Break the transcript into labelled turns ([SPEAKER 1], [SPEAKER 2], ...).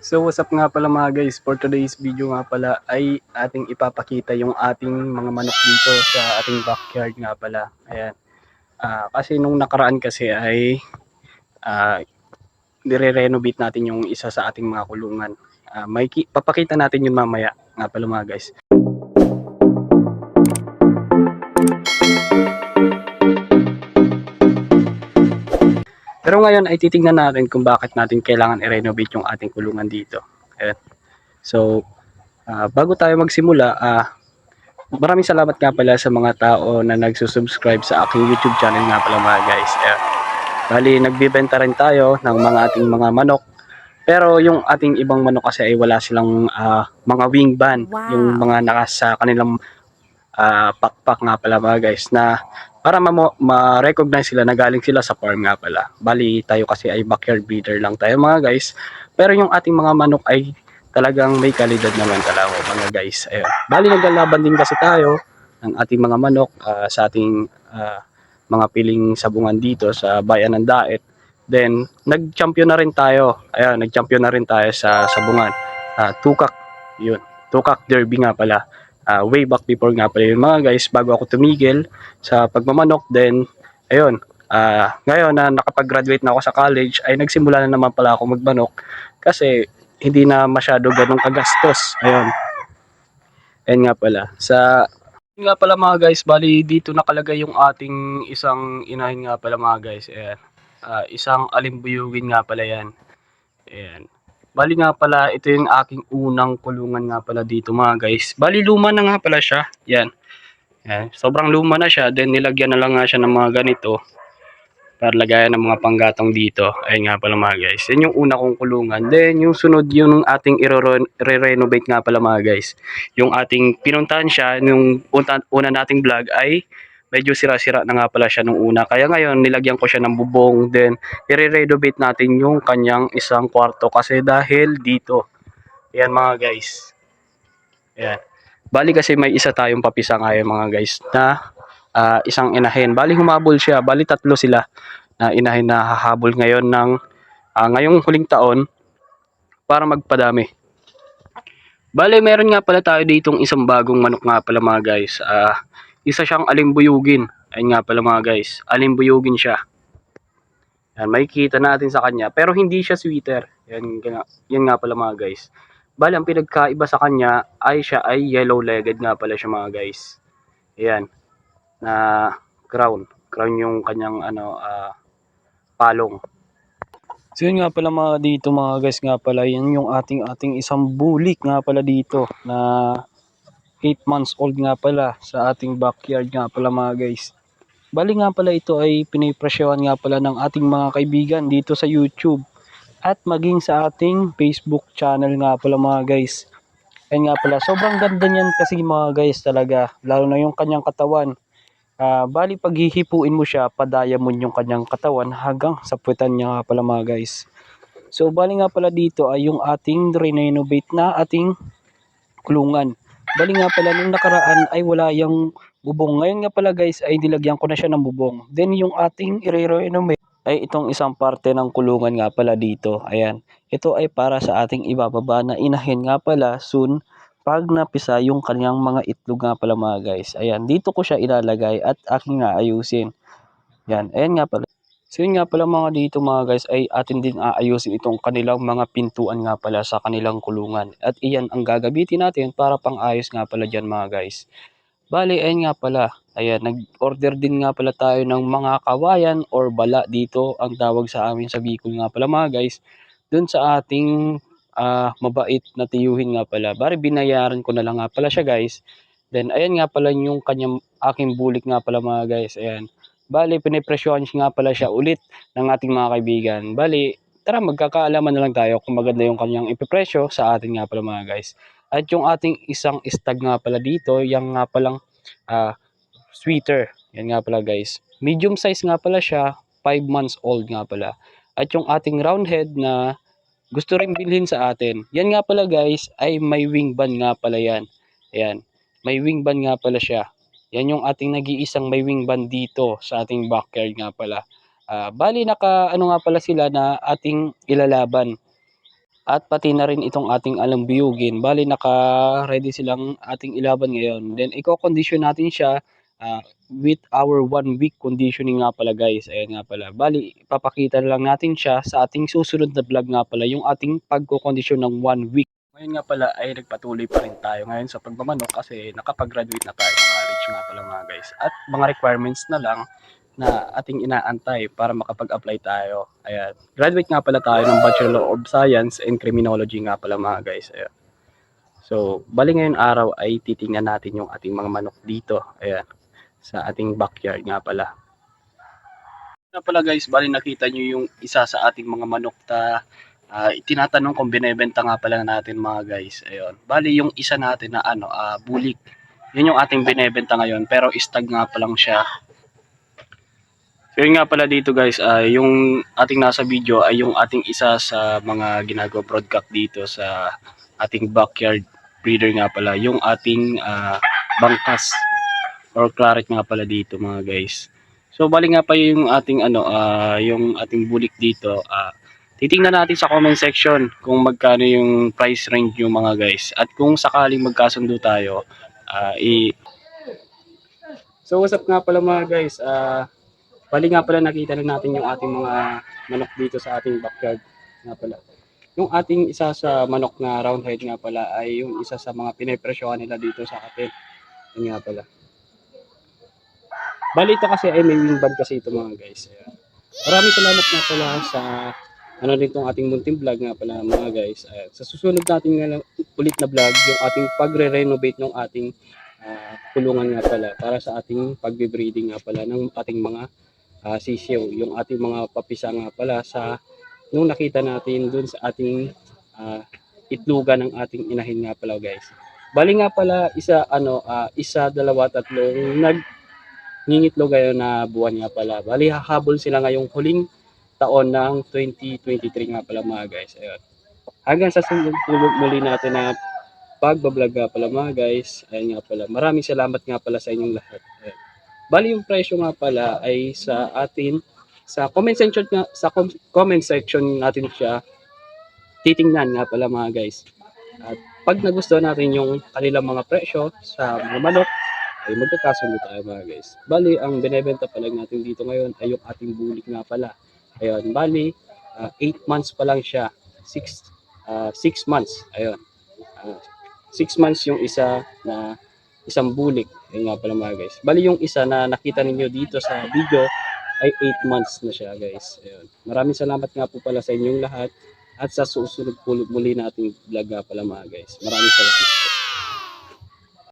[SPEAKER 1] So what's up nga pala mga guys, for today's video nga pala ay ating ipapakita yung ating mga manok dito sa ating backyard nga pala. Ayan. Kasi nung nakaraan kasi ay nire-renovate natin yung isa sa ating mga kulungan. Papakita natin yun mamaya nga pala mga guys. Pero ngayon ay titingnan natin kung bakit natin kailangan i-renovate yung ating kulungan dito. Ayan. So, bago tayo magsimula, maraming salamat nga pala sa mga tao na nagsusubscribe sa aking YouTube channel nga pala mga guys. Bali, nagbibenta rin tayo ng mga ating mga manok. Pero yung ating ibang manok kasi ay wala silang mga wing ban. Wow. Yung mga nasa kanilang pakpak nga pala mga guys na para ma-recognize sila na galing sila sa farm nga pala. Bali, tayo kasi ay backyard breeder lang tayo mga guys. Pero yung ating mga manok ay talagang may kalidad naman talaga mga guys. Ayun. Bali, naglalaban din kasi tayo ng ating mga manok sa ating mga piling sabungan dito sa bayan ng Daet. Then, nag-champion na rin tayo. Ayun, nag-champion na rin tayo sa sabungan. Tukak, yun. Tukak Derby nga pala. Way back before nga pala yun mga guys, bago ako tumigil sa pagmamanok. Then, ayun, ngayon na nakapag-graduate na ako sa college, ay nagsimula na naman pala ako magmanok kasi hindi na masyado ganong kagastos. Ayun. Ayun nga pala. Yun nga pala mga guys, bali dito nakalagay yung ating isang inahin nga pala mga guys. Ayan. Isang alimbuyugin nga pala yan. Ayan. Bali nga pala, ito yung aking unang kulungan nga pala dito mga guys. Bali luma na nga pala siya. Yan. Ayan. Sobrang luma na siya. Then nilagyan na lang nga siya ng mga ganito para lagayan ng mga panggatong dito. Ayun nga pala mga guys. Yan yung una kong kulungan. Then yung sunod yung ating i-renovate nga pala mga guys. Yung ating pinuntahan siya nung una nating vlog ay medyo sira-sira na nga pala siya nung una. Kaya ngayon nilagyan ko siya ng bubong. Then i-renovate natin yung kanyang isang kwarto kasi dahil dito. Ayan mga guys. Ayan. Bali kasi may isa tayong papisa ngayon mga guys na isang inahin. Bali humabol siya. Bali tatlo sila na inahin na hahabol ngayon ng ngayong huling taon para magpadami. Bali meron nga pala tayo ditong isang bagong manok nga pala mga guys. Isa siyang alimbuyugin. Ayun nga pala mga guys. Alimbuyugin siya. Yan, makikita natin sa kanya. Pero hindi siya sweeter. Yan nga pala mga guys. Bali ang pinagkaiba sa kanya ay siya ay yellow-legged nga pala siya mga guys. Ayan. Na crown yung kanyang palong. So yun nga pala mga dito mga guys nga pala, yan yung ating isang bulik nga pala dito na 8 months old nga pala sa ating backyard nga pala mga guys. Bali nga pala ito ay pinipresyohan nga pala ng ating mga kaibigan dito sa YouTube at maging sa ating Facebook channel nga pala mga guys. Ayun nga pala, sobrang ganda niyan kasi mga guys talaga, lalo na yung kanyang katawan. Bali pag hihipuin mo siya, pa-diamond yung kanyang katawan hanggang sa puwetan niya nga pala mga guys. So bali nga pala dito ay yung ating renovate na ating kulungan. Bali nga pala nung nakaraan ay wala yung bubong. Ngayon nga pala guys ay nilagyan ko na siya ng bubong. Then yung ating i-renovate ay itong isang parte ng kulungan nga pala dito. Ayan. Ito ay para sa ating ibababa na inahin nga pala soon pag napisa yung kanyang mga itlog nga pala mga guys. Ayan, dito ko siya ilalagay at aking aayusin. Yan, ayan nga pala. So yun nga pala mga dito mga guys ay atin din aayusin itong kanilang mga pintuan nga pala sa kanilang kulungan. At iyan ang gagamitin natin para pang-ayos nga pala dyan mga guys. Bali, ayun nga pala. Ayan, nag-order din nga pala tayo ng mga kawayan or bala dito. Ang tawag sa amin sa Bicol nga pala mga guys. Doon sa ating mabait na tiyuhin nga pala. Bari binayaran ko na lang nga pala siya guys. Then ayan nga pala yung kanyang aking bulik nga pala mga guys. Ayan. Bali pinipresyohan nga pala siya ulit ng ating mga kaibigan. Bali tara magkakaalaman na lang tayo kung maganda yung kanyang ipipresyo sa atin nga pala mga guys. At yung ating isang stag nga pala dito, yung nga palang sweeter. Yan nga pala guys. Medium size nga pala siya, 5 months old nga pala. At yung ating roundhead na gusto rin bilhin sa atin. Yan nga pala guys ay may wing band nga pala yan. Ayan. May wing band nga pala siya. Yan yung ating nag-iisang may wing band dito sa ating backyard nga pala. Bali naka ano nga pala sila na ating ilalaban. at pati na rin itong ating alambiyugin. Bali naka-ready silang ating ilaban ngayon. Then iko-condition natin siya with our 1 week conditioning nga pala guys. Ayan nga pala. Bali papakita lang natin siya sa ating susunod na vlog nga pala, yung ating pagko-condition ng 1 week. Ngayon nga pala ay nagpatuloy pa rin tayo ngayon sa pagmamanok kasi nakapag-graduate na tayo sa college nga pala mga guys. At mga requirements na lang na ating inaantay para makapag-apply tayo. Ayan. Graduate nga pala tayo ng Bachelor of Science in Criminology nga pala mga guys. Ayan. So, bali ngayon araw ay titingnan natin yung ating mga manok dito. Ayan. Sa ating backyard nga pala. Nga pala guys, bali nakita nyo yung isa sa ating mga manok na tinatanong kung binebenta nga pala natin mga guys. Ayun. Bali yung isa natin na bulik. Yun yung ating binebenta ngayon pero stag nga pa lang siya. So yun nga pala dito guys, yung ating nasa video ay yung ating isa sa mga ginagawa broadcast dito sa ating backyard breeder nga pala, yung ating bangkas or claret nga pala dito mga guys. So bali nga pa yung ating yung ating bulik dito, titingnan natin sa comment section kung magkano yung price range yung mga guys, at kung sakaling magkasundo tayo, So what's up nga pala mga guys, bali nga pala nakita na natin yung ating mga manok dito sa ating backyard nga pala. Yung ating isa sa manok na round head nga pala ay yung isa sa mga pinipresyohan nila dito sa atin. Yun nga pala. Bali ito kasi ay may wing band kasi ito mga guys. Ayan. Maraming salamat nga pala sa nitong ating munting vlog nga pala mga guys. Ayan. Sa susunod natin nga ulit na vlog, yung ating pagre-renovate ng ating kulungan nga pala para sa ating pagbe-breeding nga pala ng ating mga sisiyo, yung ating mga papisa nga pala sa nung nakita natin dun sa ating itlugan ng ating inahin nga pala guys. Bali nga pala isa, dalawa, tatlong ngingitlog ngayon na buwan nga pala. Bali hahabol sila ngayong huling taon ng 2023 nga pala mga guys. Ayun. Hanggang sa sunod muli natin na pagbablog nga pala mga guys. Ayun nga pala. Maraming salamat nga pala sa inyong lahat. Ayun. Bali yung presyo nga pala ay sa atin sa comment section natin siya titingnan nga pala mga guys. At pag nagustuhan natin yung kanilang mga presyo sa mga manok ay magkakasundo tayo mga guys. Bali ang binebenta pa lang natin dito ngayon ay yung ating bulik nga pala. Ayun, bali 8 months pa lang siya. 6 months. Ayun. 6 months yung isa na isang bulik. Ayun nga pala mga guys. Bali yung isa na nakita ninyo dito sa video ay 8 months na siya guys. Ayun. Maraming salamat nga po pala sa inyong lahat at sa susunod muli nating vlog nga pala mga guys. Maraming salamat po.